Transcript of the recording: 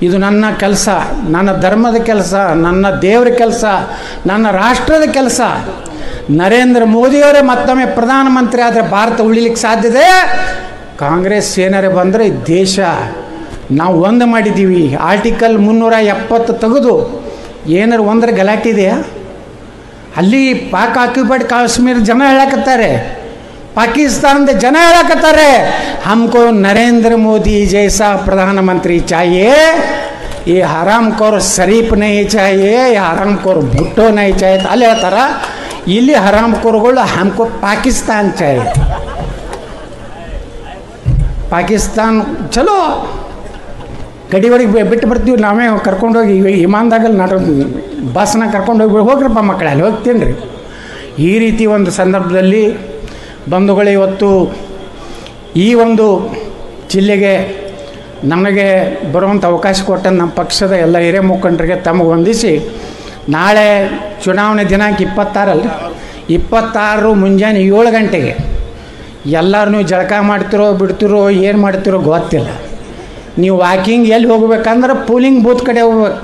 ಇದು ನನ್ನ ಕೆಲಸ, ನನ್ನ ಧರ್ಮದ ಕೆಲಸ, ನನ್ನ ದೇವರ ಕೆಲಸ, ನನ್ನ ರಾಷ್ಟ್ರದ ಕೆಲಸ. ನರೇಂದ್ರ ಮೋದಿಯವರೇ ಮತ್ತೊಮ್ಮೆ ಪ್ರಧಾನಮಂತ್ರಿ ಆದರೆ ಭಾರತ ಉಳಿಲಿಕ್ಕೆ ಸಾಧ್ಯತೆ. ಕಾಂಗ್ರೆಸ್ ಏನಾರೇ ಬಂದರೆ ದೇಶ ನಾವು ಒಂದು ಮಾಡಿದ್ದೀವಿ. ಆರ್ಟಿಕಲ್ 370 ತೆಗೆದು ಏನಾರು ಒಂದರ ಗಲಾಟೆ ಇದೆಯಾ? ಅಲ್ಲಿ ಪಾಕ್ ಆಕ್ಯುಪೈಡ್ ಕಾಶ್ಮೀರ ಜನ ಹೇಳಕತ್ತಾರೆ, ಪಾಕಿಸ್ತಾನದ ಜನ ಹೇಳಕತ್ತಾರೆ हमको नरेंद्र मोदी जैसा प्रधानमंत्री चाहिए, ये हरामखोर शरीफ नहीं चाहिए, ये हरामखोर भुट्टो नहीं चाहिए. ಅಲ್ಲಿ ಹೇಳ್ತಾರ, ಇಲ್ಲಿ ಹರಾಮ್ಖೋರ್ಗಳು हमको पाकिस्तान चाहिए. ಪಾಕಿಸ್ತಾನ ಚಲೋ ಗಡಿ ಒಳಗೆ ಬಿಟ್ಟು ಬರ್ತೀವಿ, ನಾವೇ ಕರ್ಕೊಂಡೋಗಿ ವಿಮಾನದಾಗಲ್ಲಿ ಬಸ್ನ ಕರ್ಕೊಂಡೋಗಿ ಹೋಗ್ರಪ್ಪ ಮಕ್ಕಳೇ ಅಲ್ಲಿ ಹೋಗ್ತೀನಿ ರೀ. ಈ ರೀತಿ ಒಂದು ಸಂದರ್ಭದಲ್ಲಿ ಬಂಧುಗಳು, ಇವತ್ತು ಈ ಒಂದು ಜಿಲ್ಲೆಗೆ ನಮಗೆ ಬರುವಂಥ ಅವಕಾಶ ಕೊಟ್ಟ ನಮ್ಮ ಪಕ್ಷದ ಎಲ್ಲ ಹಿರಿಯ ಮುಖಂಡರಿಗೆ ತಮಗೆ ವಂದಿಸಿ, ನಾಳೆ ಚುನಾವಣೆ ದಿನಾಂಕ 26 ಮುಂಜಾನೆ 7 ಗಂಟೆಗೆ ಎಲ್ಲರೂ ನೀವು ಜಳಕ ಮಾಡ್ತಿರೋ ಬಿಡ್ತಿರೋ ಏನು ಮಾಡ್ತಿರೋ ಗೊತ್ತಿಲ್ಲ. ನೀವು ವಾಕಿಂಗ್ ಎಲ್ಲಿ ಹೋಗ್ಬೇಕಂದ್ರೆ ಪೋಲಿಂಗ್ ಬೂತ್ ಕಡೆ ಹೋಗ್ಬೇಕು.